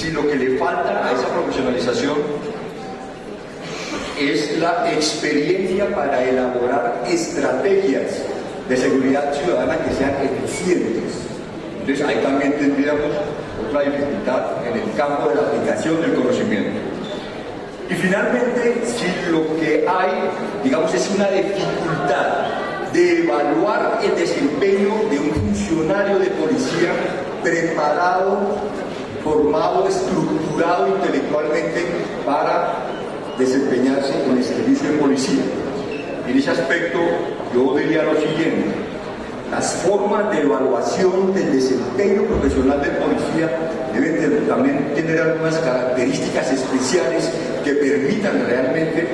si lo que le falta a esa profesionalización es la experiencia para elaborar estrategias de seguridad ciudadana que sean eficientes. Entonces ahí también tendríamos otra dificultad en el campo de la aplicación del conocimiento. Y finalmente, si lo que hay, digamos, es una dificultad de evaluar el desempeño de un funcionario de policía preparado, formado, estructurado intelectualmente para desempeñarse en el servicio de policía. En ese aspecto, yo diría lo siguiente: las formas de evaluación del desempeño profesional del policía deben también tener algunas características especiales que permitan realmente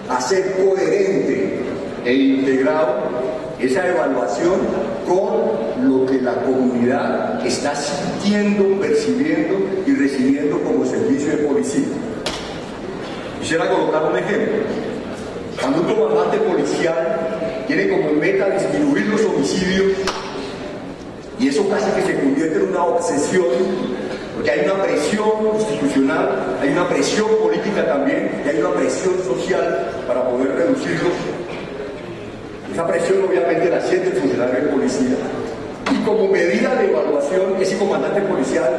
hacer coherente e integrado esa evaluación con lo que la comunidad está sintiendo, percibiendo y recibiendo como servicio de policía. Quisiera colocar un ejemplo. Cuando un comandante policial tiene como meta disminuir los homicidios, y eso casi que se convierte en una obsesión, porque hay una presión institucional, hay una presión política también, y hay una presión social para poder reducirlos. Esa presión obviamente la siente el funcionario de policía, y como medida de evaluación, ese comandante policial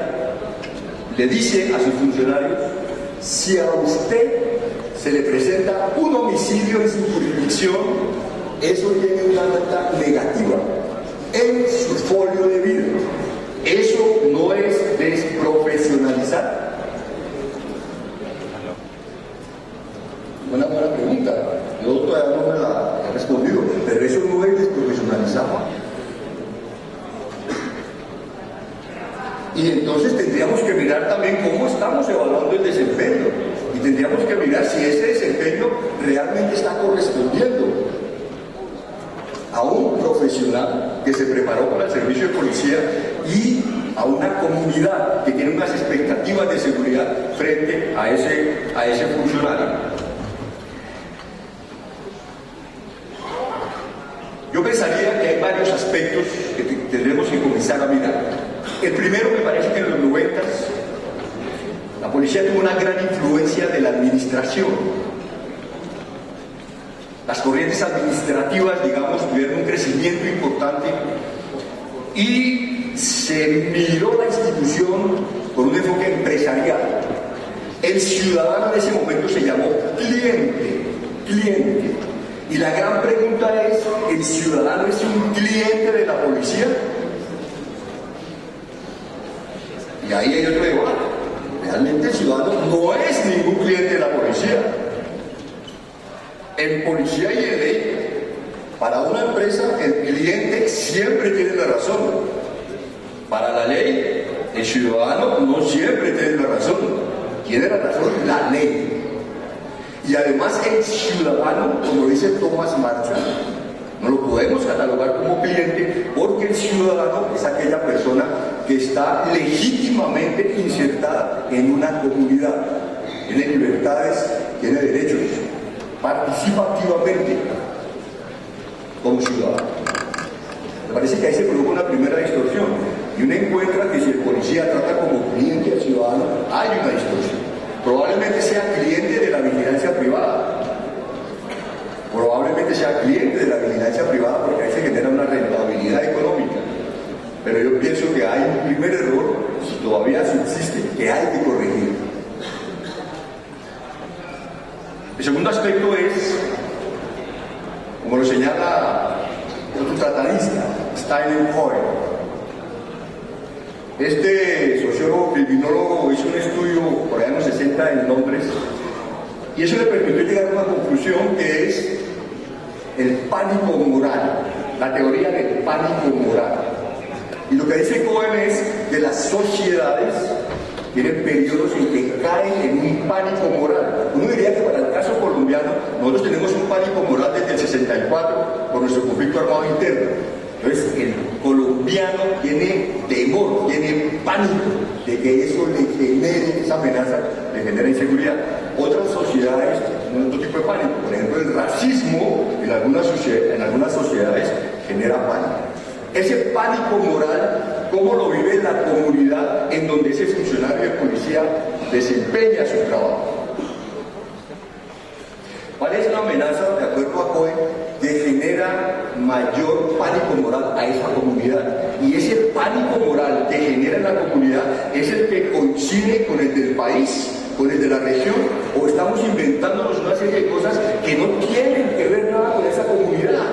le dice a sus funcionarios: si a usted se le presenta un homicidio en su jurisdicción, eso tiene una nota negativa en su folio de vida. Eso no es desprofesionalizar. Una buena pregunta. Yo todavía no me la he respondido, pero eso no es desprofesionalizar. Y entonces tendríamos que mirar también cómo estamos evaluando el desempeño. Y tendríamos que mirar si ese desempeño realmente está correspondiendo a un profesional que se preparó para el servicio de policía y a una comunidad que tiene unas expectativas de seguridad frente a ese funcionario. Yo pensaría que hay varios aspectos que tendremos que comenzar a mirar. El primero, me parece que en los 90 la policía tuvo una gran influencia de la administración. Las corrientes administrativas, digamos, tuvieron un crecimiento importante y se miró la institución con un enfoque empresarial. El ciudadano en ese momento se llamó cliente. Y la gran pregunta es: ¿el ciudadano es un cliente de la policía? Y ahí hay otro debate. Realmente el ciudadano no es ningún cliente de la policía. En policía y en ley, para una empresa, el cliente siempre tiene la razón. Para la ley, el ciudadano no siempre tiene la razón. Tiene la razón la ley. Y además el ciudadano, como dice Thomas Marshall, no lo podemos catalogar como cliente, porque el ciudadano es aquella persona que está legítimamente insertada en una comunidad, tiene libertades, tiene derechos, participa activamente como ciudadano. Me parece que ahí se produjo una primera distorsión, y uno encuentra que si el policía trata como cliente al ciudadano, hay una distorsión. Probablemente sea cliente de la vigilancia privada, probablemente sea cliente de la vigilancia privada, porque ahí se genera una rentabilidad económica. Pero yo pienso que hay un primer error, si todavía subsiste, que hay que corregir. El segundo aspecto es, como lo señala otro tratadista, Steiner Hoyle. Este sociólogo criminólogo hizo un estudio por allá en los 60 en Londres, y eso le permitió llegar a una conclusión que es el pánico moral, la teoría del pánico moral. Y lo que dice Cohen es que las sociedades tienen periodos en que caen en un pánico moral. Uno diría que para el caso colombiano, nosotros tenemos un pánico moral desde el 64 por nuestro conflicto armado interno. Entonces, el colombiano tiene temor, tiene pánico de que eso le genere, esa amenaza le genera inseguridad. Otras sociedades tienen otro tipo de pánico. Por ejemplo, el racismo en algunas sociedades genera pánico. Ese pánico moral, ¿cómo lo vive la comunidad en donde ese funcionario de policía policía desempeña su trabajo. ¿Cuál es una amenaza, de acuerdo a COE, que genera mayor pánico moral a esa comunidad? Y ese pánico moral que genera en la comunidad es el que coincide con el del país, con el de la región, o estamos inventándonos una serie de cosas que no tienen que ver nada con esa comunidad.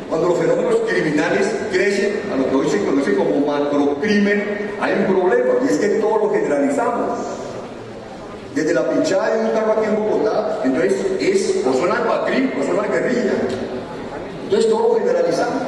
Cuando los fenómenos criminales crecen a lo que hoy se conoce como macrocrimen, hay un problema, y es que todo lo generalizamos. Desde la pinchada de un carro aquí en Bogotá, entonces o son albatrim o son la guerrilla. Entonces todo lo generalizamos.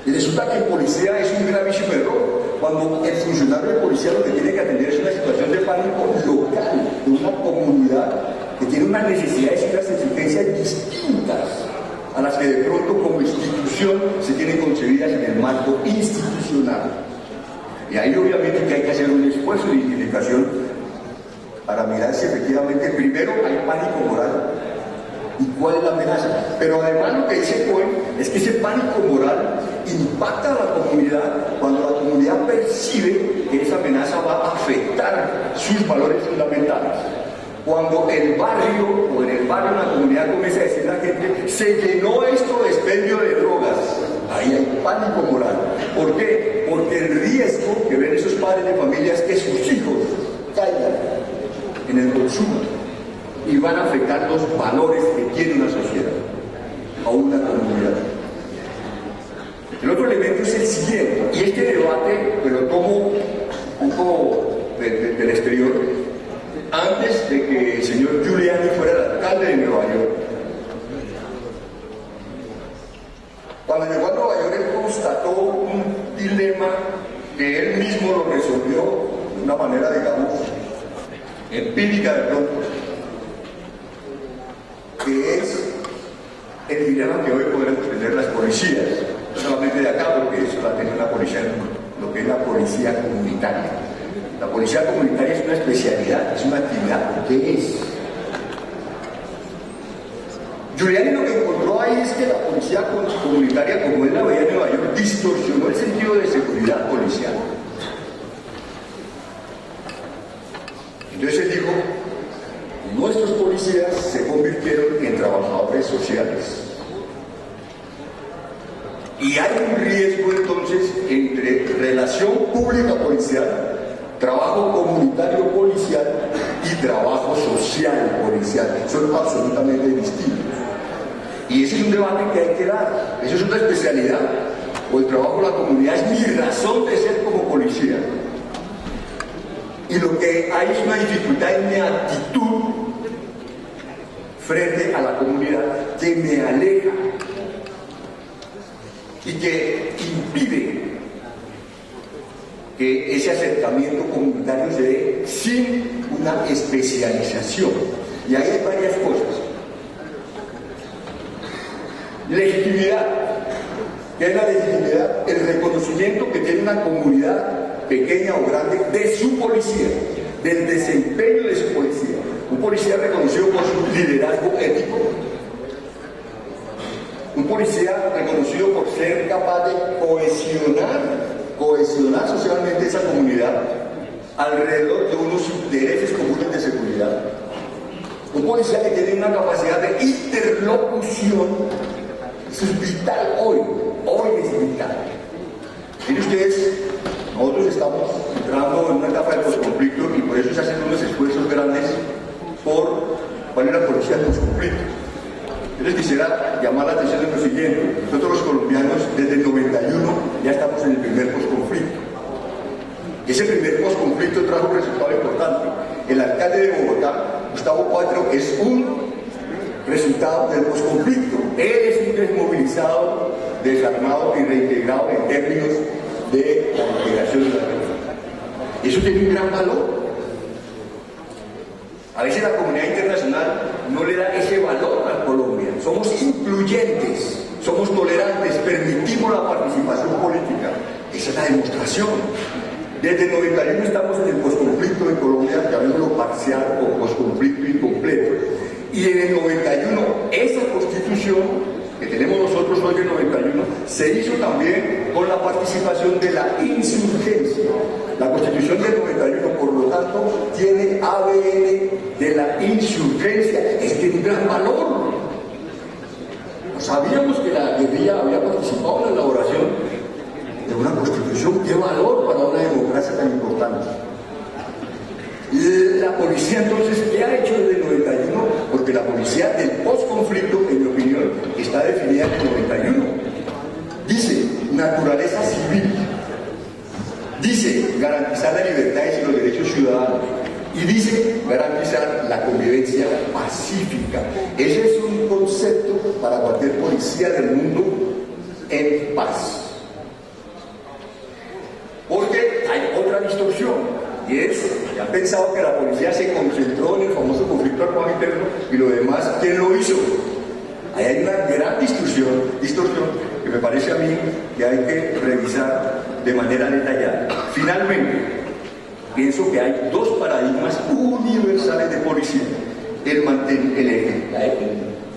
Y resulta que el policía es un gravísimo error, cuando el funcionario de policía lo que tiene que atender es una situación de pánico local, de una comunidad que tiene unas necesidades y unas exigencias distintas a las que de pronto como institución se tienen concebidas en el marco institucional. Y ahí obviamente que hay que hacer un esfuerzo de identificación para mirar si efectivamente primero hay pánico moral y cuál es la amenaza. Pero además lo que dice COE es que ese pánico moral impacta a la comunidad cuando la comunidad percibe que esa amenaza va a afectar sus valores fundamentales. Cuando el barrio, o en el barrio la comunidad comienza a decir a la gente, se llenó esto de expendio de drogas, ahí hay pánico moral. ¿Por qué? Porque el riesgo que ven esos padres de familia es que sus hijos caigan en el consumo y van a afectar los valores que tiene una sociedad, a una comunidad. El otro elemento es el siguiente, y este debate me lo tomo un poco del exterior. Antes de que el señor Giuliani fuera el alcalde de Nueva York, cuando llegó a Nueva York, él constató un dilema que él mismo lo resolvió de una manera, digamos, empírica de pronto, que es el dilema que hoy podremos tener las policías, no solamente de acá, porque eso la tiene la policía, lo que es la policía comunitaria. La policía comunitaria es una especialidad, es una actividad. ¿Qué es? Giuliani lo que encontró ahí es que la policía comunitaria, como él la veía en Nueva York, distorsionó el sentido de seguridad policial. Entonces él dijo, nuestros policías se convirtieron en trabajadores sociales. Y hay un riesgo entonces entre relación pública policial, trabajo comunitario policial y trabajo social policial. Son absolutamente distintos. Y ese es un debate que hay que dar. Eso es una especialidad. O el trabajo de la comunidad es mi razón de ser como policía. Y lo que hay es una dificultad en mi actitud frente a la comunidad que me aleja y que impide que ese acercamiento comunitario se dé sin una especialización. Y ahí hay varias cosas. Legitimidad. ¿Qué es la legitimidad? El reconocimiento que tiene una comunidad pequeña o grande de su policía, del desempeño de su policía. Un policía reconocido por su liderazgo ético. Un policía reconocido por ser capaz de cohesionar socialmente esa comunidad alrededor de unos intereses comunes de seguridad. Un policía que tiene una capacidad de interlocución. Eso es vital hoy es vital. Miren ustedes, nosotros estamos entrando en una etapa de posconflicto y por eso se hacen unos esfuerzos grandes por poner la policía en posconflicto. Yo les quisiera llamar la atención de lo siguiente. Nosotros los colombianos desde el 91 ya estamos en el primer posconflicto. Ese primer posconflicto trajo un resultado importante. El alcalde de Bogotá, Gustavo Petro, es un resultado del posconflicto. Él es un desmovilizado, desarmado y reintegrado en términos de la integración de la región. Eso tiene un gran valor. A veces la comunidad internacional no le da ese valor a Colombia. Somos incluyentes, somos tolerantes, permitimos la participación política. Esa es la demostración. Desde el 91 estamos en el posconflicto en Colombia, llamémoslo parcial o posconflicto incompleto. Y en el 91, esa constitución que tenemos nosotros hoy en 91, se hizo también con la participación de la insurgencia. La Constitución del 91, por lo tanto, tiene ADN de la insurgencia. Es de un gran valor. Sabíamos que la guerrilla había participado en la elaboración de una Constitución. ¡Qué valor para una democracia tan importante! La policía, entonces, ¿qué ha hecho desde el 91? Porque la policía del postconflicto, en mi opinión, está definida en el 91. Dice, naturaleza civil. Dice, garantizar las libertades y los derechos ciudadanos. Y dice, garantizar la convivencia pacífica. Ese es un concepto para cualquier policía del mundo en paz. Porque hay otra distorsión. Y es, que han pensado que la policía se concentró en el famoso conflicto armado interno y lo demás, ¿quién lo hizo? Ahí hay una gran distorsión que me parece a mí que hay que revisar de manera detallada. Finalmente, pienso que hay dos paradigmas universales de policía: el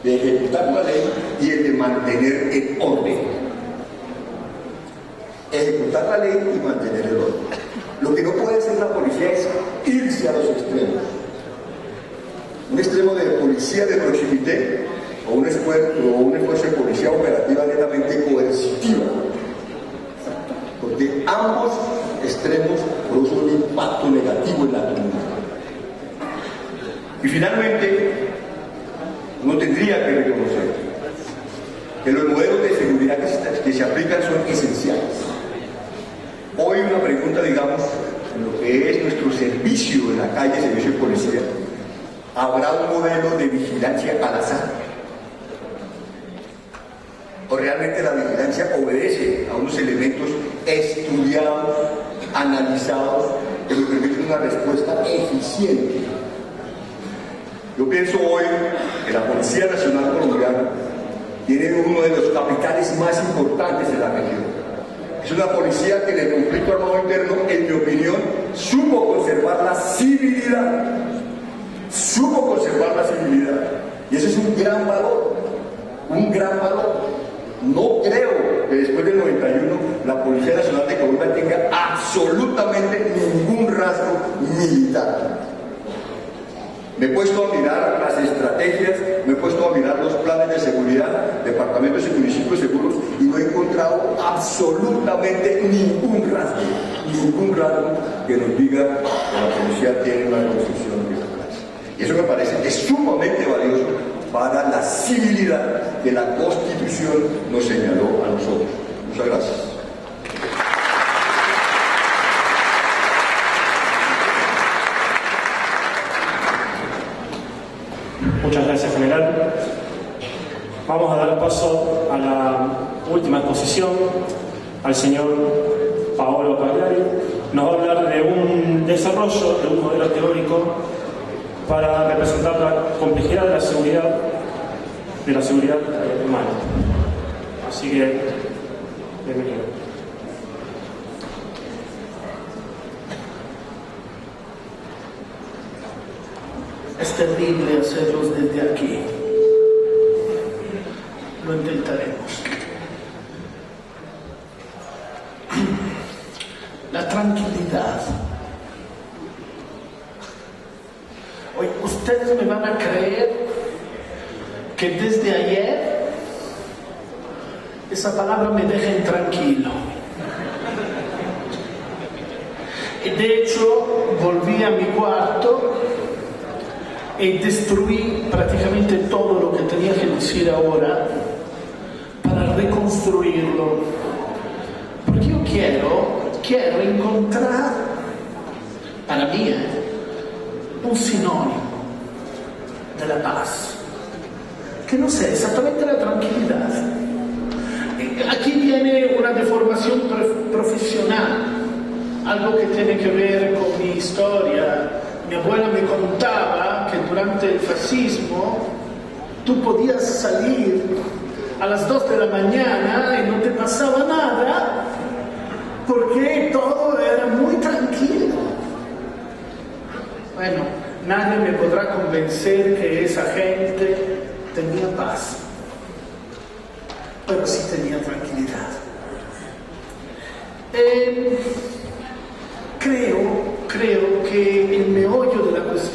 de ejecutar la ley y el de mantener el orden. Ejecutar la ley y mantener el orden. Lo que no puede hacer la policía es irse a los extremos. Un extremo de policía de proximité o un esfuerzo de policía operativa netamente coercitiva. Porque ambos extremos producen un impacto negativo en la comunidad. Y finalmente, uno tendría que reconocer que los modelos de seguridad que se aplican son esenciales. Hoy una pregunta, digamos, en lo que es nuestro servicio en la calle, servicio de policía, ¿habrá un modelo de vigilancia al azar? ¿O realmente la vigilancia obedece a unos elementos estudiados, analizados, que nos permiten una respuesta eficiente? Yo pienso hoy que la Policía Nacional Colombiana tiene uno de los capitales más importantes de la región. Es una policía que en el conflicto armado interno, en mi opinión, supo conservar la civilidad. Supo conservar la civilidad. Y ese es un gran valor. Un gran valor. No creo que después del 91 la Policía Nacional de Colombia tenga absolutamente ningún rasgo militar. Me he puesto a mirar las estrategias, me he puesto a mirar los planes de seguridad, departamentos y municipios seguros, y no he encontrado absolutamente ningún rasgo que nos diga que la policía tiene una concepción de esa clase. Y eso me parece que es sumamente valioso para la civilidad que la Constitución nos señaló a nosotros. Muchas gracias. Muchas gracias, general. Vamos a dar paso a la última exposición, al señor Paolo Pagliari. Nos va a hablar de un desarrollo de un modelo teórico para representar la complejidad de la seguridad humana. Así que, bienvenido. Es terrible hacerlos desde aquí. Lo intentaremos. La tranquilidad. Hoy ustedes me van a creer que desde ayer esa palabra me deja intranquilo. Y de hecho volví a mi cuarto y destruí prácticamente todo lo que tenía que decir ahora para reconstruirlo. Porque yo quiero encontrar, para mí, un sinónimo de la paz, que no sea exactamente la tranquilidad. Aquí viene una deformación profesional, algo que tiene que ver con mi historia. Mi abuela me contaba que durante el fascismo tú podías salir a las 2 de la mañana y no te pasaba nada porque todo era muy tranquilo. Bueno, nadie me podrá convencer que esa gente tenía paz, pero sí tenía tranquilidad. Creo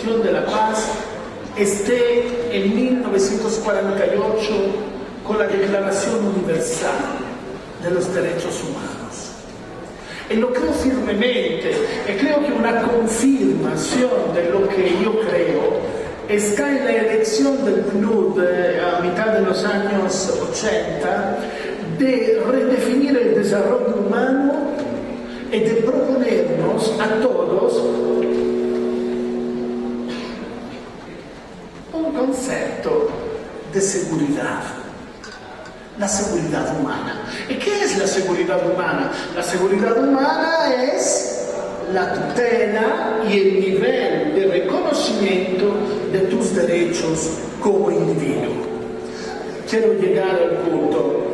cuestión de la paz esté en 1948 con la Declaración Universal de los Derechos Humanos. E lo creo firmemente, e creo que una confirmación de lo que yo creo está en la elección del PNUD a mitad de los años 80 de redefinir el desarrollo humano y de proponernos a todos un concepto de seguridad. La seguridad humana. ¿Y qué es la seguridad humana? La seguridad humana es la tutela y el nivel de reconocimiento de tus derechos como individuo. Quiero llegar al punto.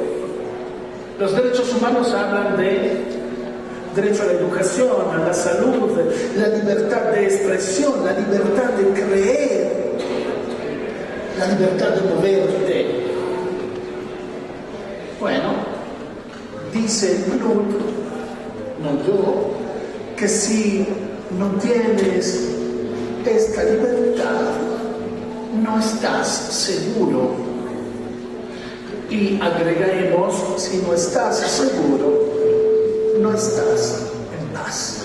Los derechos humanos hablan de derecho a la educación, a la salud, la libertad de expresión, la libertad de creer, la libertad de moverte. Bueno, dice el PNUD, no yo, que si no tienes esta libertad, no estás seguro. Y agregaremos, si no estás seguro, no estás en paz.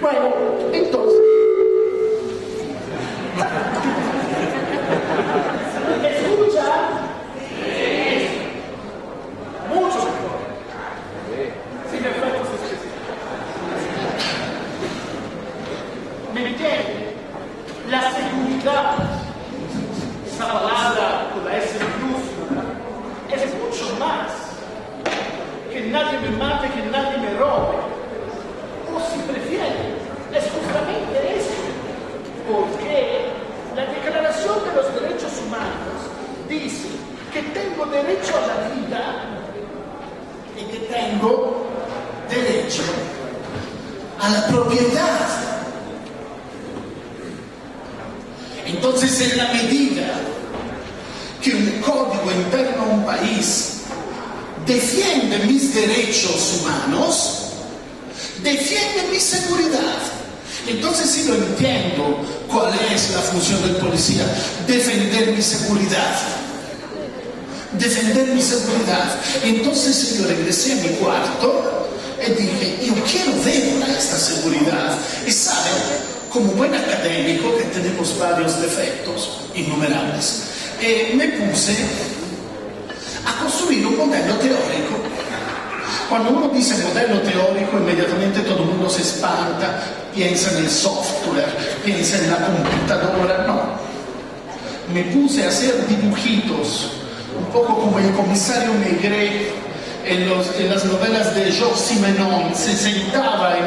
Bueno, entonces... ¿Escucha? Mucho mejor. Sin efectos especiales. ¿Me entiende? La seguridad, esa palabra con la S minúscula, es mucho más que nadie me mate, que nadie me robe. O si prefiere, es justamente eso. Porque la Declaración de los Derechos Humanos dice que tengo derecho a la vida y que tengo derecho a la propiedad. Entonces, en la medida que un código interno a un país defiende mis derechos humanos, defiende mi seguridad. Entonces, si lo entiendo, ¿cuál es la función del policía? Defender mi seguridad. Defender mi seguridad. Entonces yo regresé a mi cuarto y dije, yo quiero ver esta seguridad. Y saben, como buen académico, que tenemos varios defectos innumerables, me puse a construir un modelo teórico. Cuando uno dice modelo teórico, inmediatamente todo el mundo se espanta, piensa en el software, piensa en la computadora. No, me puse a hacer dibujitos, un poco como el comisario Maigret en las novelas de Georges Simenon. Se sentaba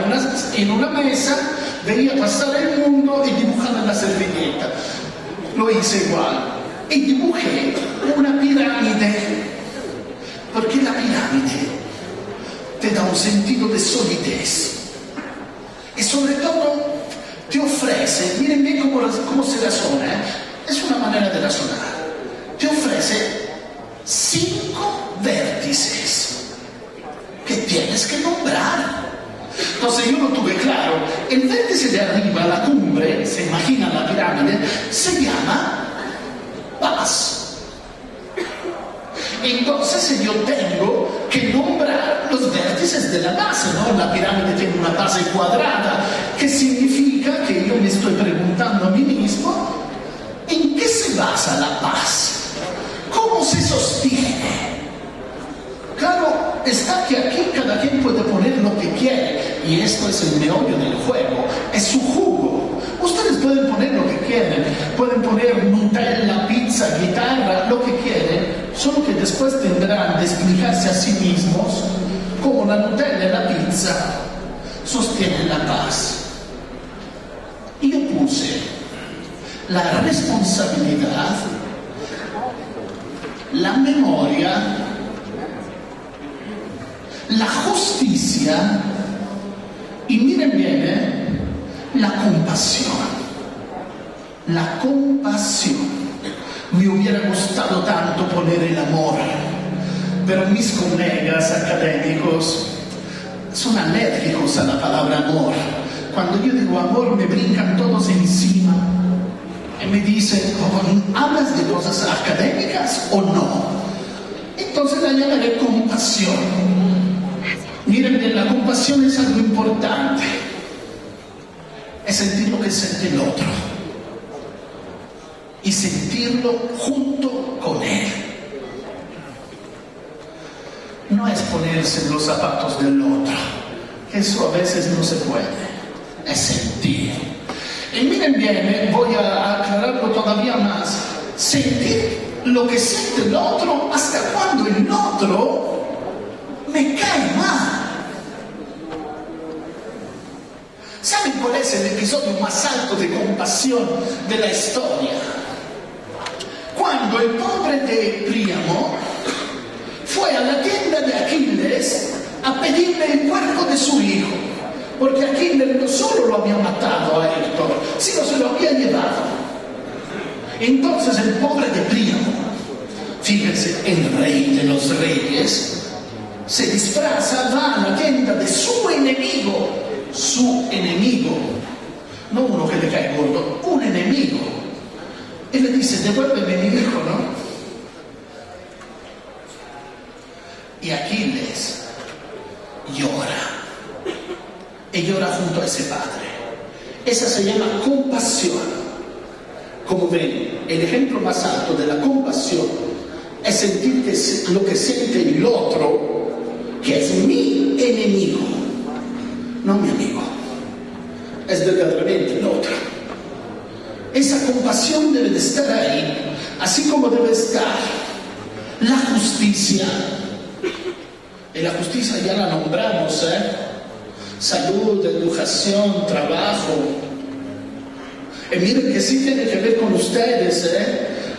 en una mesa, veía pasar el mundo y dibujaba en la servilleta. Lo hice igual. Y dibujé una pirámide, porque la pirámide te da un sentido de solidez y sobre todo te ofrece, mírenme cómo se razona, es una manera de razonar, te ofrece 5 vértices que tienes que nombrar. Entonces yo lo tuve claro, el vértice de arriba, la cumbre, se imagina la pirámide, se llama paz. Entonces yo tengo que nombrar los vértices de la base, ¿no? La pirámide tiene una base cuadrada, que significa que yo me estoy preguntando a mí mismo, ¿en qué se basa la paz? ¿Cómo se sostiene? Claro, está que aquí cada quien puede poner lo que quiere, y esto es el meollo del juego, es su jugo. Ustedes pueden poner lo que quieren, pueden poner Nutella, pizza, guitarra, lo que quieren, solo que después tendrán de explicarse a sí mismos cómo la Nutella y la pizza sostienen la paz. Y yo puse la responsabilidad, la memoria, la justicia y miren bien, la compasión. La compasión. Me hubiera gustado tanto poner el amor, pero mis colegas académicos son alérgicos a la palabra amor, cuando yo digo amor me brincan todos encima y me dicen, ¿hablas de cosas académicas o no? Entonces la llamaré compasión. Miren que la compasión es algo importante, es sentir lo que siente el otro y sentirlo junto con él. No es ponerse en los zapatos del otro, eso a veces no se puede, es sentir. Y miren bien, voy a aclararlo todavía más, sentir lo que siente el otro hasta cuando el otro me cae mal. ¿Saben cuál es el episodio más alto de compasión de la historia? Cuando el pobre de Príamo fue a la tienda de Aquiles a pedirle el cuerpo de su hijo, porque Aquiles no solo lo había matado a Héctor, sino se lo había llevado. Entonces el pobre de Príamo, fíjense, el rey de los reyes, se disfraza, va a la tienda de su enemigo, no uno que le cae gordo, un enemigo, y le dice, devuélveme mi hijo, ¿no? Y Aquiles llora, y llora junto a ese padre. Esa se llama compasión. Como ven, el ejemplo más alto de la compasión es sentir que lo que siente el otro, que es mi enemigo, no mi amigo, es verdaderamente el otro. Esa compasión debe de estar ahí, así como debe estar la justicia. Y la justicia ya la nombramos, salud, educación, trabajo. Y miren que sí tiene que ver con ustedes,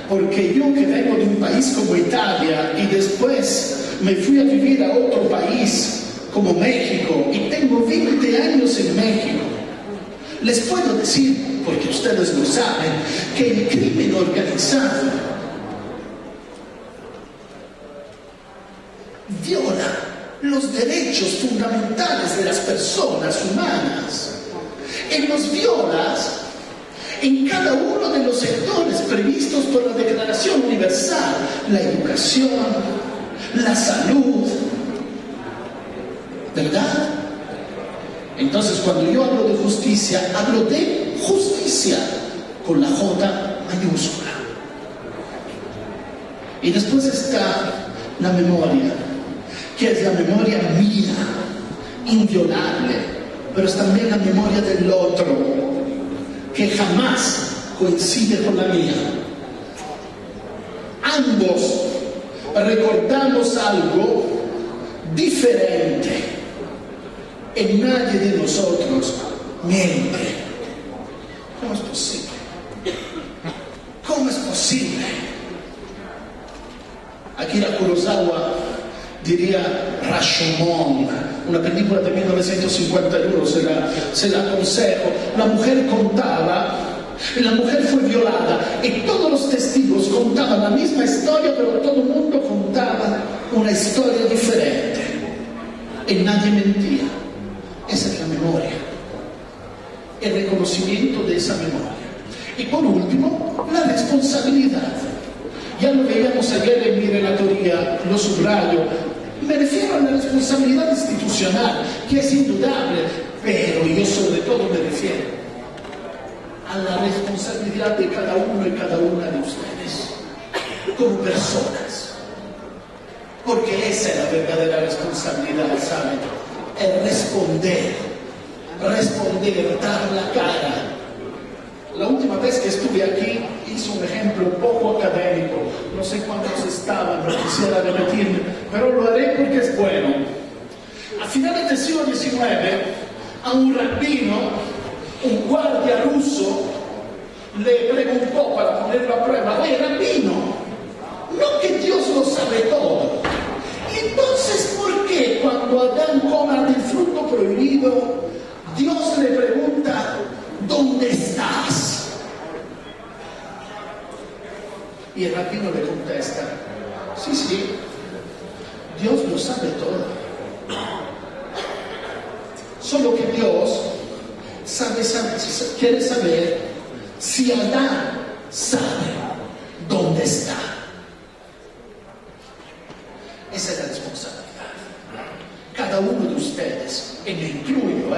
porque yo que vengo de un país como Italia y después me fui a vivir a otro país como México y tengo 20 años en México, les puedo decir, porque ustedes lo saben, que el crimen organizado viola los derechos fundamentales de las personas humanas y los viola en cada uno de los sectores previstos por la Declaración Universal: la educación, la salud, ¿verdad? Entonces, cuando yo hablo de justicia con la J mayúscula. Y después está la memoria, que es la memoria mía, inviolable, pero es también la memoria del otro, que jamás coincide con la mía. Ambos recordamos algo diferente y nadie de nosotros miente. ¿Cómo es posible? ¿Cómo es posible? Akira Kurosawa diría Rashomon, una película de 1951, se la aconsejo. La mujer contaba, la mujer fue violada y todos los testigos contaban la misma historia, pero todo el mundo contaba una historia diferente y nadie mentía. Esa es la memoria, el reconocimiento de esa memoria. Y por último, la responsabilidad. Ya lo veíamos ayer en mi relatoría, lo subrayo. Me refiero a la responsabilidad institucional, que es indudable, pero yo sobre todo me refiero a la responsabilidad de cada uno y cada una de ustedes, como personas. Porque esa es la verdadera responsabilidad, ¿saben? Es responder, dar la cara. La última vez que estuve aquí hice un ejemplo un poco académico, no sé cuántos estaban, no quisiera repetirme, pero lo haré porque es bueno. A finales del siglo XIX, a un rabino, un guardia ruso, le preguntó para ponerlo a prueba: oye, rabino, ¿no que Dios lo sabe todo? Y entonces, ¿por qué cuando Adán come del fruto prohibido, Dios le pregunta: ¿dónde estás? Y el rabino le contesta: sí, Dios lo sabe todo. Solo que Dios quiere saber si Adán sabe dónde está. Esa es la responsabilidad. Cada uno de ustedes, y me incluyo,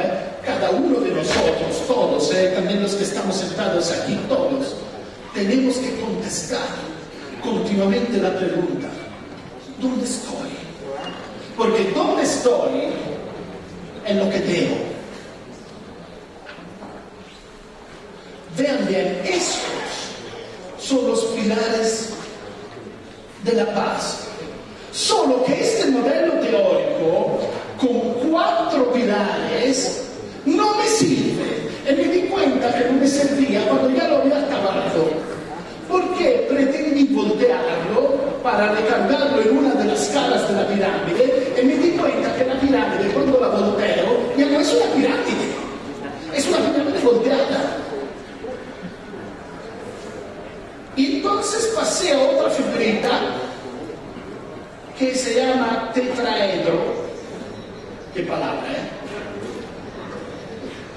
cada uno de nosotros, todos, también los que estamos sentados aquí, todos, tenemos que contestar continuamente la pregunta: ¿dónde estoy? Porque ¿dónde estoy? Es lo que debo. Vean bien, estos son los pilares de la paz. Solo que este modelo teórico, con 4 pilares, no me sirve. Y me di cuenta que no me servía cuando ya lo había acabado. Porque pretendí voltearlo para recargarlo en una de las caras de la pirámide, y me di cuenta que la pirámide, cuando la volteo, ya no es una pirámide, es una pirámide volteada. Y entonces pasé a otra figurita que se llama tetraedro. ¿Qué palabra,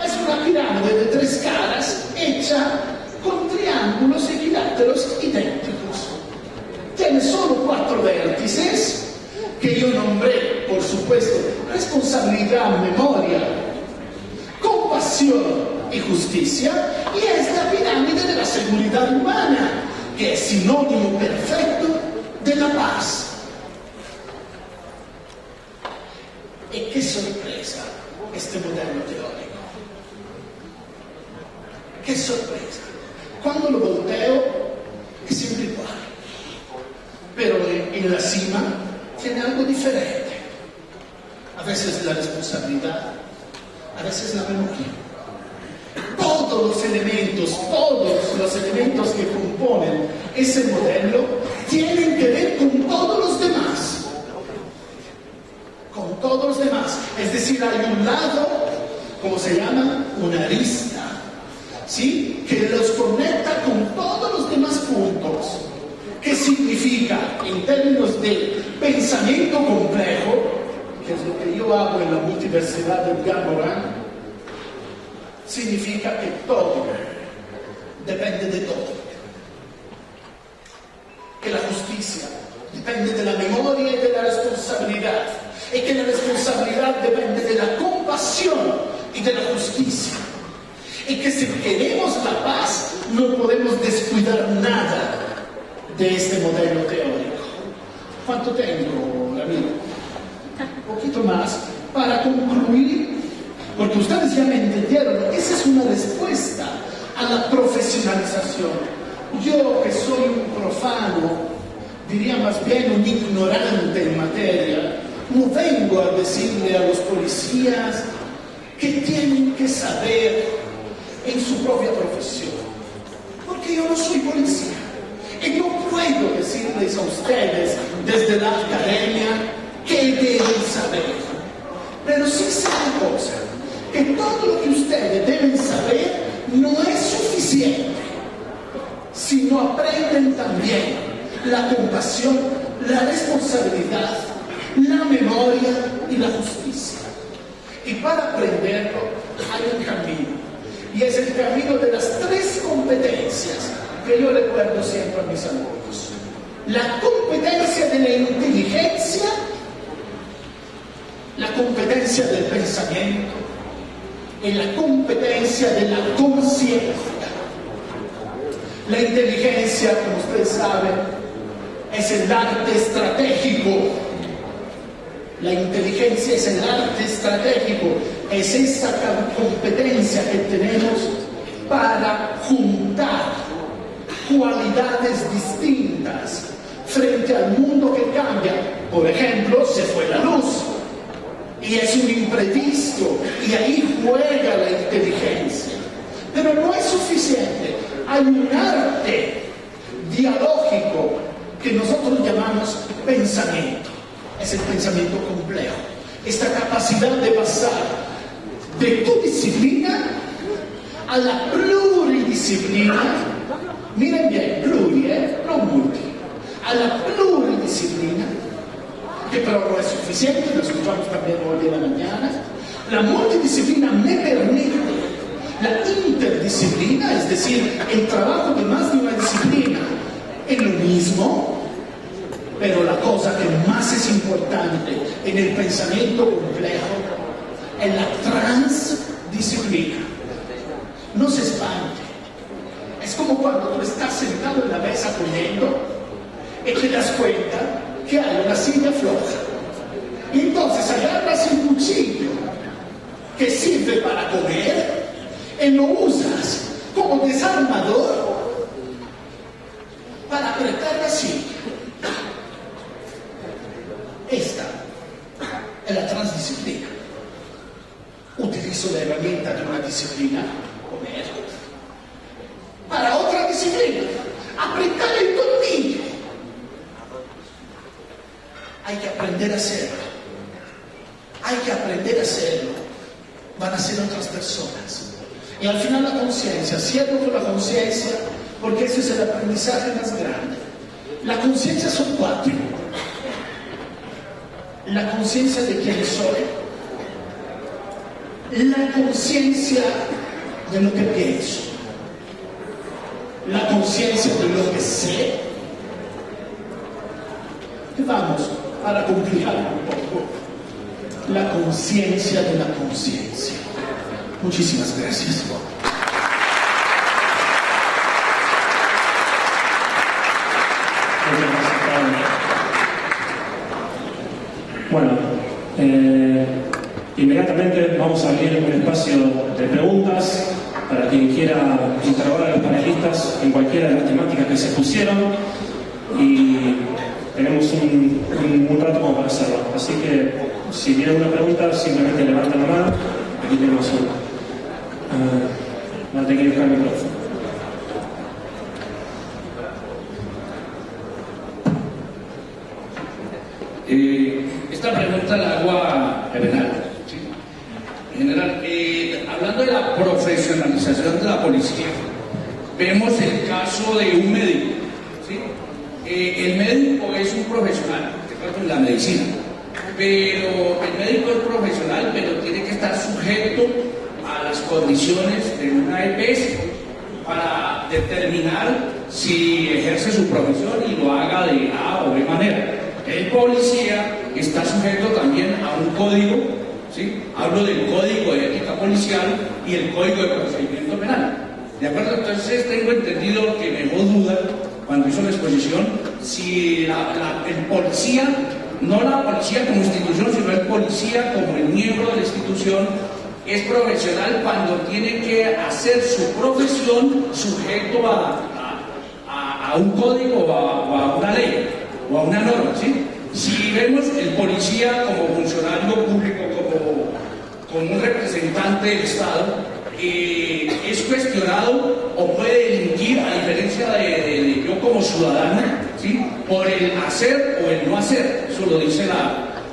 Es una pirámide de 3 caras hecha con triángulos equiláteros idénticos. Tiene solo 4 vértices que yo nombré, por supuesto, responsabilidad, memoria, compasión y justicia, y es la pirámide de la seguridad humana, que es sinónimo perfecto de la paz. Y qué sorpresa este modelo teórico. Qué sorpresa. Cuando lo volteo es siempre igual, pero en la cima tiene algo diferente. A veces la responsabilidad, a veces la memoria. Todos los elementos que componen ese modelo tienen que ver con todos los demás. Con todos los demás. Es decir, hay un lado, ¿cómo se llama? Una arista, ¿sí? Que los conecta con todos los demás puntos. ¿Qué significa en términos de pensamiento complejo? Que es lo que yo hago en la multiversidad de Edgar Morin. Significa que todo depende de todo. Que la justicia depende de la memoria y de la responsabilidad. Y que la responsabilidad depende de la compasión y de la justicia. Y que si queremos la paz, no podemos descuidar nada de este modelo teórico. ¿Cuánto tengo, amigo? Un poquito más para concluir, porque ustedes ya me entendieron. Esa es una respuesta a la profesionalización. Yo, que soy un profano, diría más bien un ignorante en materia, no vengo a decirle a los policías que tienen que saber en su propia profesión, porque yo no soy policía y no puedo decirles a ustedes desde la academia que deben saber. Pero sí sé una cosa, que todo lo que ustedes deben saber no es suficiente si no aprenden también la compasión, la responsabilidad, la memoria y la justicia. Y para aprenderlo hay un camino, y es el camino de las 3 competencias que yo recuerdo siempre a mis alumnos: la competencia de la inteligencia, la competencia del pensamiento y la competencia de la conciencia. La inteligencia, como ustedes saben, es el arte estratégico. La inteligencia es el arte estratégico, es esa competencia que tenemos para juntar cualidades distintas frente al mundo que cambia. Por ejemplo, se fue la luz y es un imprevisto, y ahí juega la inteligencia. Pero no es suficiente. Hay un arte dialógico que nosotros llamamos pensamiento. Es el pensamiento complejo. Esta capacidad de pasar de tu disciplina a la pluridisciplina. Miren bien, pluri, no multi. A la pluridisciplina, que pero no es suficiente, lo escuchamos también hoy en la mañana. La multidisciplina me permite La interdisciplina, es decir, el trabajo de más de una disciplina, es lo mismo, pero la cosa que más es importante en el pensamiento complejo es la transdisciplina. No se espante. Es como cuando tú estás sentado en la mesa comiendo y te das cuenta que hay una silla floja. Y entonces agarras un cuchillo que sirve para comer y lo usas como desarmador para apretar la silla. Esta es la transdisciplina. Utilizo la herramienta de una disciplina, comer, para otra disciplina, apretar el tornillo. Hay que aprender a hacerlo. Hay que aprender a hacerlo. Van a ser otras personas. Y al final la conciencia, cierro con la conciencia, porque ese es el aprendizaje más grande. La conciencia son 4. La conciencia de quién soy, la conciencia de lo que pienso, la conciencia de lo que sé. Y vamos, para complicar un poco, la conciencia de la conciencia. Muchísimas gracias. Bueno, inmediatamente vamos a abrir un espacio de preguntas para quien quiera interrogar a los panelistas en cualquiera de las temáticas que se pusieron, y tenemos un rato como para hacerlo. Así que si tienen una pregunta, simplemente levanten la mano. Aquí tenemos una. No te quiero buscar el micrófono. Esta pregunta la hago a General. ¿Sí? General, hablando de la profesionalización de la policía, vemos el caso de un médico. ¿Sí? El médico es un profesional, en la medicina, pero el médico es profesional, pero tiene que estar sujeto a las condiciones de una EPS para determinar si ejerce su profesión y lo haga de A o B manera. El policía está sujeto también a un código, ¿sí? Hablo del código de ética policial y el código de procedimiento penal. ¿De acuerdo? Entonces tengo entendido que me dejó duda cuando hizo la exposición si el policía, no la policía como institución, sino el policía como el miembro de la institución, es profesional cuando tiene que hacer su profesión sujeto a un código o a una ley o a una norma, ¿sí? Si vemos el policía como funcionario público, como un representante del Estado, es cuestionado o puede delinquir, a diferencia de yo como ciudadano, ¿sí? Por el hacer o el no hacer. Eso lo dice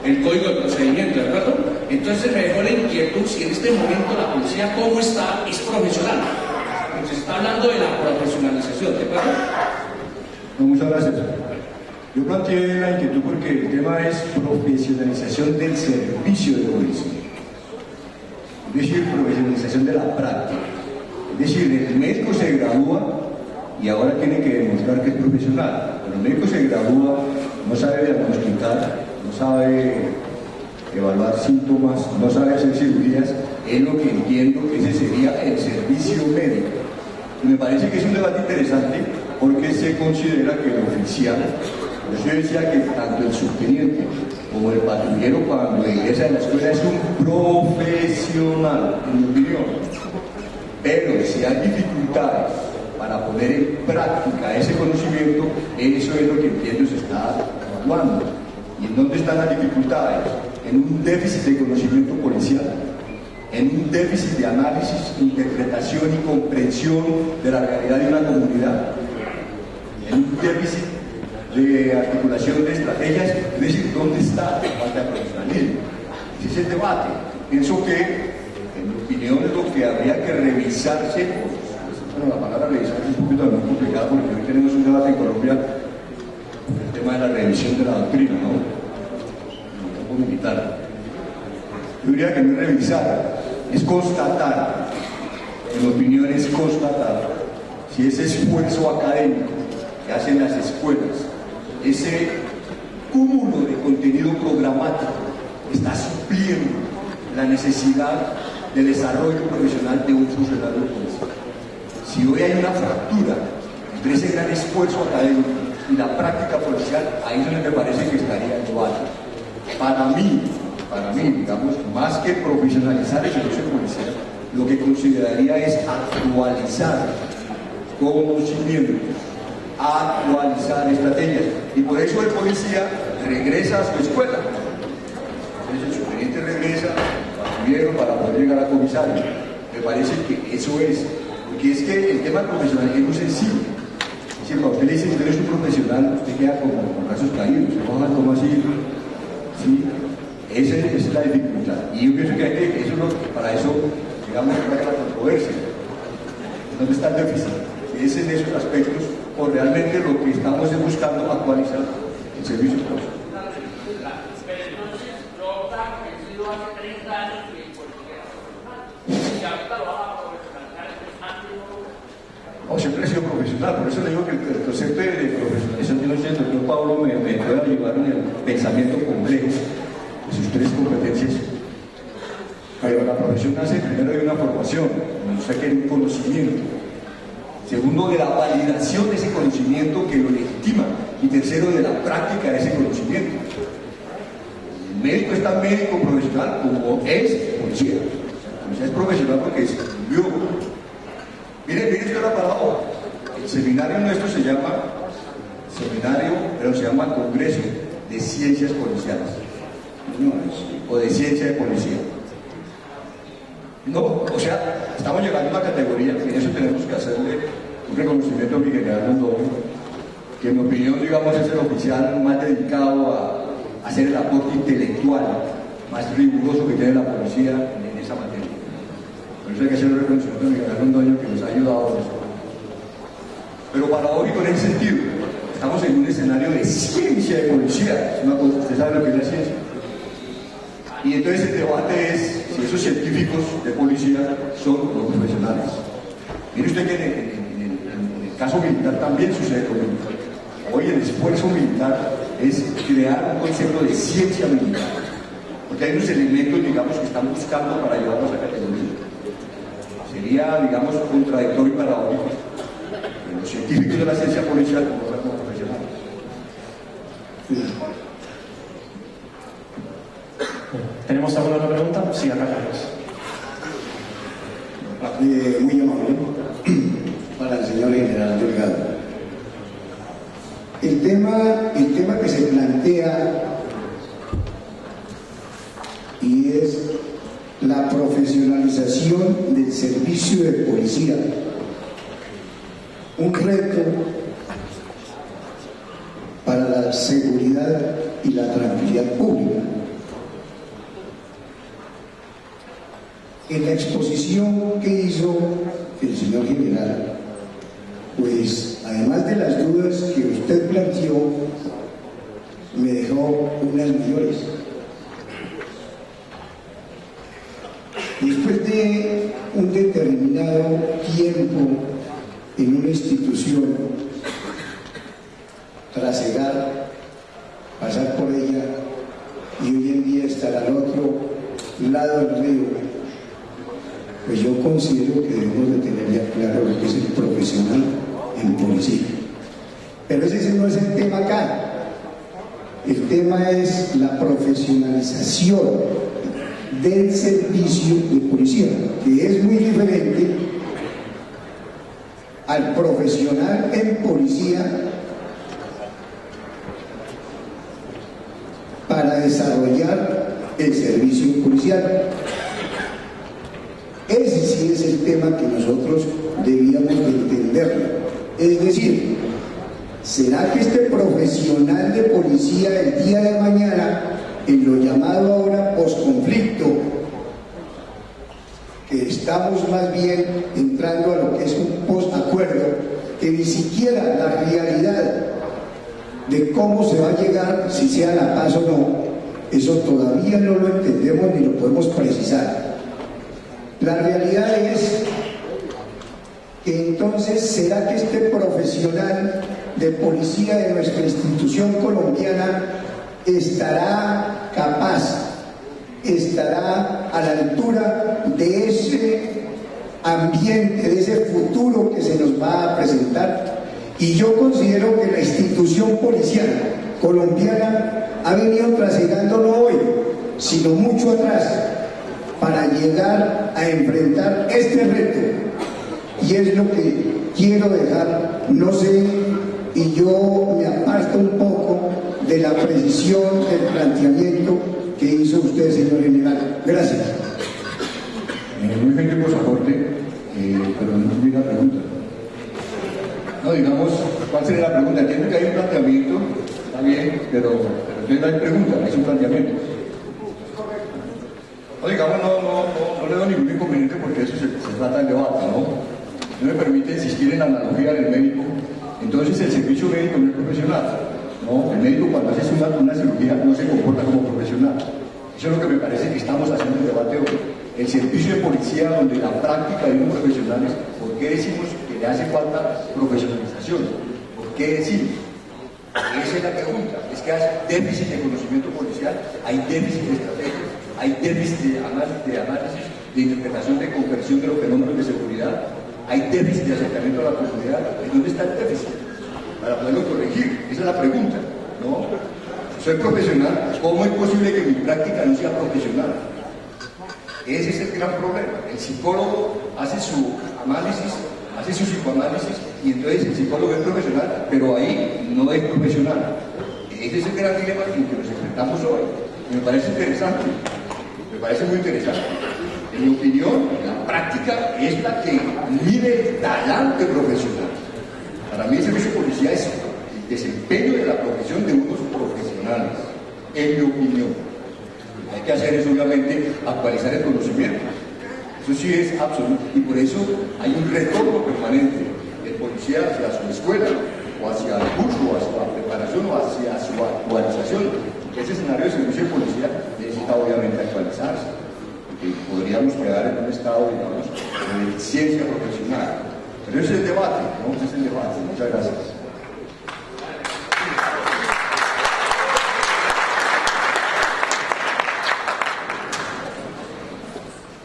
el Código de Procedimiento, ¿de acuerdo? Entonces me dejó la inquietud si en este momento la policía, ¿cómo está? Es profesional. Entonces se está hablando de la profesionalización, ¿de acuerdo? No, muchas gracias. Yo planteé la inquietud porque el tema es profesionalización del servicio de policía. Es decir, profesionalización de la práctica. Es decir, el médico se gradúa y ahora tiene que demostrar que es profesional. Pero el médico se gradúa, no sabe diagnosticar, no sabe evaluar síntomas, no sabe hacer cirugías. Es lo que entiendo que ese sería el servicio médico. Y me parece que es un debate interesante porque se considera que el oficial, yo decía que tanto el subteniente como el patrullero cuando ingresa a la escuela es un profesional, en mi opinión. Pero si hay dificultades para poner en práctica ese conocimiento, eso es lo que entiendo se está evaluando. ¿Y en dónde están las dificultades? En un déficit de conocimiento policial, en un déficit de análisis, interpretación y comprensión de la realidad de una comunidad, en un déficit de articulación de estrategias, es decir, ¿dónde está la falta de profesionalismo? Ese es el debate. Pienso que, en mi opinión, es lo que habría que revisarse. Bueno, la palabra revisar es un poquito muy complicada porque hoy tenemos un debate en Colombia con el tema de la revisión de la doctrina, ¿no? En el campo militar. Yo diría que no es revisar, es constatar mi opinión es constatar si ese esfuerzo académico que hacen las escuelas, ese cúmulo de contenido programático, está supliendo la necesidad de desarrollo profesional de un funcionario policial. Si hoy hay una fractura entre ese gran esfuerzo académico y la práctica policial, ahí es donde me parece que estaría el debate. Para mí, digamos, más que profesionalizar el servicio policial, lo que consideraría es actualizar conocimientos, actualizar estrategias. Y por eso el policía regresa a su escuela. Entonces el subteniente regresa a primero para poder llegar a comisario. Me parece que eso es, porque es que el tema profesional es muy sencillo. Si a usted le dice que usted es un profesional, usted queda como con brazos caídos, se bajan como así. ¿Sí? Esa es la dificultad. Y yo pienso que hay que, eso no, para eso, digamos, para la controversia. ¿Dónde está el déficit? Es en esos aspectos, o realmente lo que estamos es buscando actualizar el servicio público. Pero entonces, lo que he sido hace 30 años y y ahorita lo van a profesionalizar antes no. Siempre he sido profesional, por eso le digo que el concepto de profesionalización, yo no sé, el doctor Pablo me puede ayudar en el pensamiento complejo de sus tres competencias. Pero la profesión nace primero de una formación, o sea que hay un conocimiento. Segundo, de la validación de ese conocimiento que lo legitima. Y tercero, de la práctica de ese conocimiento. El médico es tan médico profesional como es policía. El policía es profesional porque estudió. Miren, esto era parado. El seminario nuestro se llama Congreso de Ciencias Policiales. O de Ciencia de Policía. No, o sea, estamos llegando a una categoría, en eso tenemos que hacerle un reconocimiento a mi general Londoño, que en mi opinión, digamos, es el oficial más dedicado a hacer el aporte intelectual más riguroso que tiene la policía en esa materia. Por eso hay que hacer un reconocimiento a mi general Londoño, que nos ha ayudado a eso. Pero para hoy, con ese sentido, estamos en un escenario de ciencia de policía. Es una cosa, usted sabe lo que es la ciencia. Y entonces el debate es si esos científicos de policía son los profesionales. Mire usted que en el caso militar también sucede lo mismo. Hoy el esfuerzo militar es crear un concepto de ciencia militar, porque hay unos elementos, digamos, que están buscando para llevarnos a categoría. Sería, digamos, contradictorio y paradójico que los científicos de la ciencia policial no sean como profesionales. ¿Tenemos alguna otra pregunta? Sí, acá tenemos. Muy amable para el señor general Delgado. El tema que se plantea y es la profesionalización del servicio de policía, un reto para la seguridad y la tranquilidad pública. En la exposición que hizo el señor general, pues además de las dudas que usted planteó, me dejó unas mayores. Después de un determinado tiempo en una institución, trasegar, pasar por ella y hoy en día estar al otro lado del río, pues yo considero que debemos de tener ya claro lo que es el profesional en policía. Pero ese no es el tema acá. El tema es la profesionalización del servicio de policía, que es muy diferente al profesional en policía para desarrollar el servicio policial. Ese sí es el tema que nosotros debíamos de entenderlo. Es decir, ¿será que este profesional de policía el día de mañana, en lo llamado ahora posconflicto, que estamos más bien entrando a lo que es un posacuerdo, que ni siquiera la realidad de cómo se va a llegar, si sea la paz o no, eso todavía no lo entendemos ni lo podemos precisar? La realidad es entonces ¿será que este profesional de policía de nuestra institución colombiana estará capaz, estará a la altura de ese ambiente, de ese futuro que se nos va a presentar? Y yo considero que la institución policial colombiana ha venido trasegando no hoy, sino mucho atrás, para llegar a enfrentar este reto. Y es lo que quiero dejar, no sé, y yo me aparto un poco de la precisión del planteamiento que hizo usted, señor general. Gracias. Muy gentil por su aporte, pero no tuve la pregunta. No, digamos, ¿cuál sería la pregunta? Entiendo que hay un planteamiento, está bien, pero entonces no hay pregunta, es un planteamiento. No, digamos, no le doy ningún inconveniente porque eso se trata del debate, ¿no? No me permite insistir en la analogía del médico. Entonces el servicio médico no es profesional, ¿no? El médico cuando hace una cirugía no se comporta como profesional. Eso es lo que me parece que estamos haciendo en el debate hoy. El servicio de policía, donde la práctica de unos profesionales, ¿por qué decimos que le hace falta profesionalización? ¿Por qué decimos? Esa es la pregunta. Es que hay déficit de conocimiento policial, hay déficit de estrategia, hay déficit de análisis, de interpretación, de conversión de los fenómenos de seguridad, hay déficit de acercamiento a la comunidad. ¿En dónde está el déficit? Para poderlo corregir. Esa es la pregunta, ¿no? Soy profesional, ¿cómo es posible que mi práctica no sea profesional? Ese es el gran problema. El psicólogo hace su análisis, hace su psicoanálisis, y entonces el psicólogo es profesional, pero ahí no es profesional. Ese es el gran dilema en que nos enfrentamos hoy. Y me parece interesante, me parece muy interesante. En mi opinión, la práctica es la que mide el talante profesional. Para mí el servicio de policía es el desempeño de la profesión de unos profesionales, en mi opinión. Hay que hacer es obviamente actualizar el conocimiento. Eso sí es absoluto. Y por eso hay un retorno permanente del policía hacia su escuela, o hacia el curso, o hacia la preparación, o hacia su actualización. Ese escenario de servicio de policía necesita obviamente actualizarse. Porque podríamos quedar en un estado, digamos, de deficiencia profesional. Pero ese es el debate, ¿no? Ese es el debate. Muchas gracias.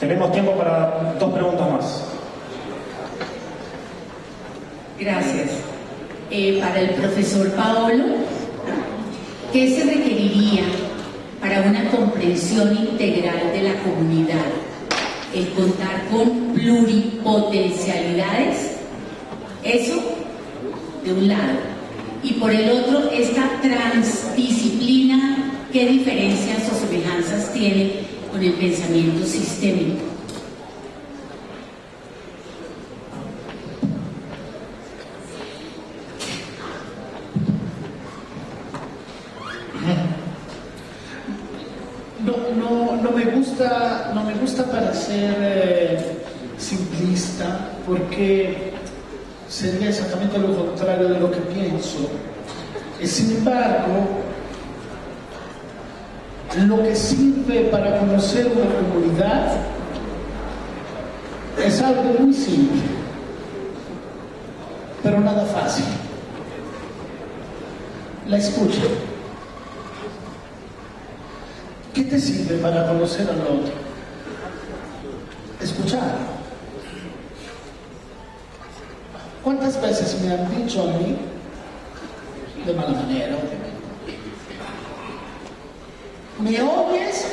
Tenemos tiempo para 2 preguntas más. Gracias. Para el profesor Paolo, ¿qué se requeriría para una comprensión integral de la comunidad? El contar con pluripotencialidades, eso de un lado, y por el otro esta transdisciplina, ¿qué diferencias o semejanzas tiene con el pensamiento sistémico? No me gusta parecer simplista, porque sería exactamente lo contrario de lo que pienso. Y sin embargo, lo que sirve para conocer una comunidad es algo muy simple, pero nada fácil: la escucha. ¿Qué te sirve para conocer al otro? Escuchar. ¿Cuántas veces me han dicho a mí, de mala manera, me oyes,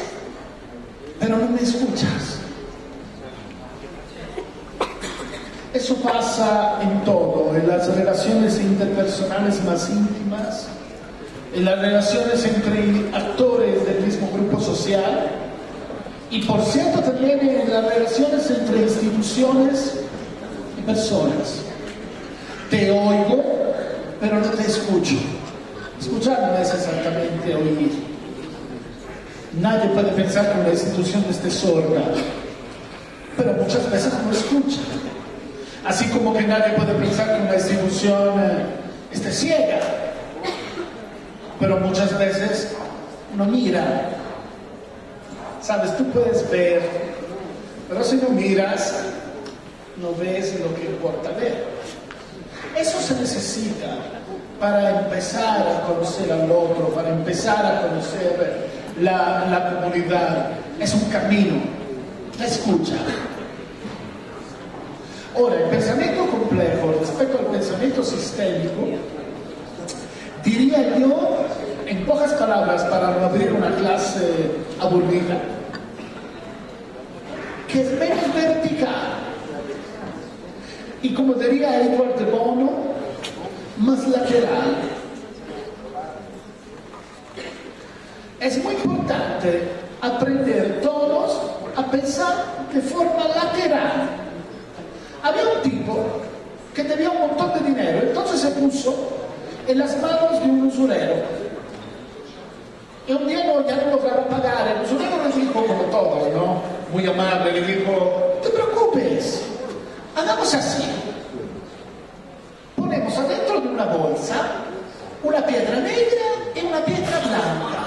pero no me escuchas? Eso pasa en todo, en las relaciones interpersonales más íntimas, en las relaciones entre actores del mismo grupo social, y por cierto también en las relaciones entre instituciones y personas. Te oigo, pero no te escucho. Escuchar no es exactamente oír. Nadie puede pensar que una institución esté sorda, pero muchas veces no escucha. Así como que nadie puede pensar que una institución esté ciega, pero muchas veces no mira. Sabes, tú puedes ver, pero si no miras, no ves lo que importa ver. Eso se necesita para empezar a conocer al otro, para empezar a conocer la comunidad. Es un camino, la escucha. Ahora, el pensamiento complejo respecto al pensamiento sistémico, diría yo, en pocas palabras, para no abrir una clase aburrida, que es menos vertical y, como diría Edward de Bono, más lateral. Es muy importante aprender todos a pensar de forma lateral. Había un tipo que debía un montón de dinero, entonces se puso en las manos de un usurero. Y un día ya no lograba pagar. El usurero le dijo, como todo, ¿no? Muy amable, le dijo: no te preocupes, hagamos así. Ponemos adentro de una bolsa una piedra negra y una piedra blanca.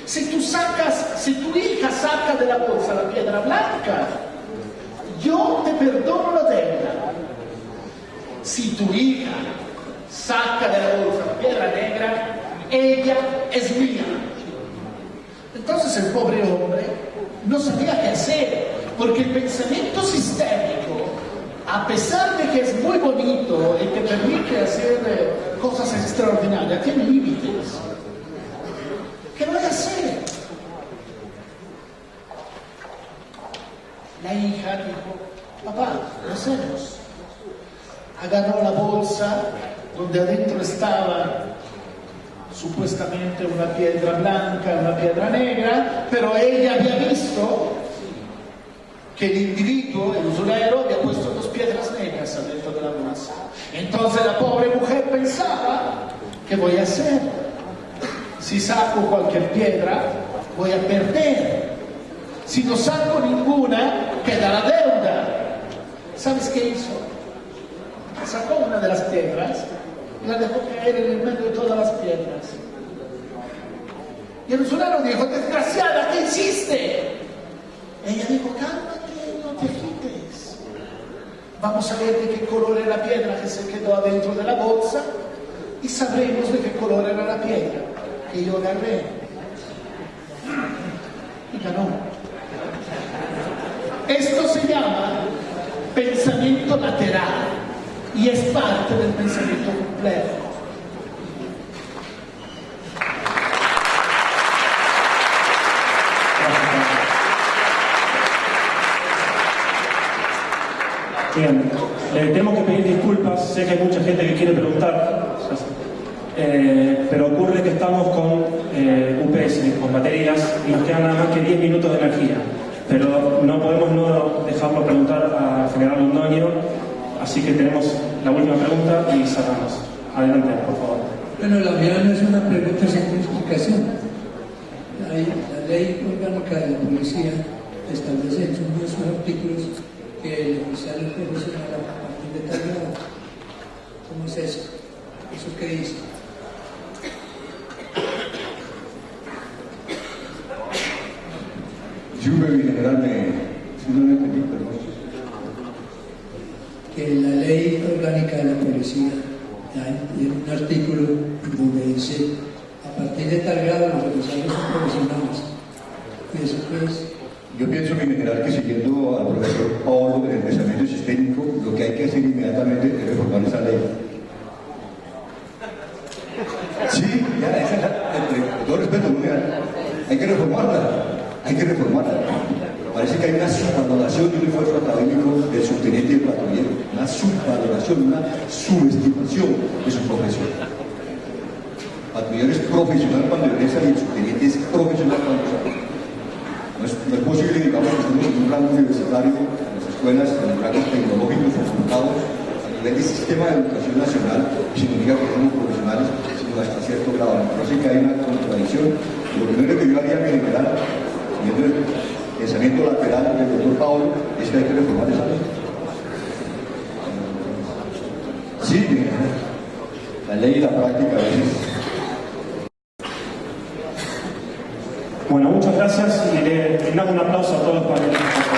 Si tu hija saca de la bolsa la piedra blanca, yo te perdono la deuda. Si tu hija saca de la bolsa la piedra negra, ella es mía. Entonces el pobre hombre no sabía qué hacer, porque el pensamiento sistémico, a pesar de que es muy bonito y que permite hacer cosas extraordinarias, tiene límites. ¿Qué voy a hacer? La hija dijo: papá, ¿qué hacemos? Agarró la bolsa donde adentro estaba supuestamente una piedra blanca, una piedra negra, pero ella había visto que el individuo, el usurero, había puesto 2 piedras negras adentro de la bolsa. Entonces la pobre mujer pensaba: ¿qué voy a hacer? Si saco cualquier piedra, voy a perder. Si no saco ninguna, queda la deuda. ¿Sabes qué hizo? Sacó una de las piedras y la dejó caer en el medio de todas las piedras. Y el usurero dijo: desgraciada, ¿qué hiciste? Ella dijo: cálmate, no te agites. Vamos a ver de qué color era la piedra que se quedó adentro de la bolsa y sabremos de qué color era la piedra que yo agarré. Y ganó. Esto se llama pensamiento lateral y es parte del pensamiento complejo. Bien, tenemos que pedir disculpas, sé que hay mucha gente que quiere preguntar, pero ocurre que estamos con UPS, con baterías, y nos quedan nada más que 10 minutos de energía, pero no podemos no dejarlo preguntar al general Londoño, así que tenemos la última pregunta y cerramos. Adelante, por favor. Bueno, la mía no es una pregunta sin explicación. La ley orgánica de la policía establece en uno de sus artículos que el oficial es profesional a partir de tal grado. ¿Cómo es eso? ¿Eso qué dice? Disculpe, mi general, no lo entendí, perdón. Que la ley orgánica de la policía hay un artículo donde dice: a partir de tal grado los oficiales son profesionales. ¿Y eso qué es? Yo pienso, mi general, que siguiendo al profesor Paulo en el pensamiento sistémico, lo que hay que hacer inmediatamente es reformar esa ley. Sí, ya, esa es con todo respeto, mi general, hay que reformarla. Parece que hay una subvaloración de un esfuerzo académico del subteniente y del patrullero, una subvaloración, una subestimación de su profesión. El patrullero es profesional cuando regresa y el subteniente es profesional cuando sale. No es posible, digamos, que estemos en un rango universitario, en las escuelas, en los rangos tecnológicos enfocados a nivel del sistema de educación nacional, significa que somos profesionales, sino hasta cierto grado. Me parece que hay una contradicción. Lo primero que yo haría, mi general, siguiendo el pensamiento lateral del doctor Paulo, es que hay que reformar esa ley. Sí, mi general. La ley y la práctica a veces. Bueno, muchas gracias y le damos un aplauso a todos los panelistas.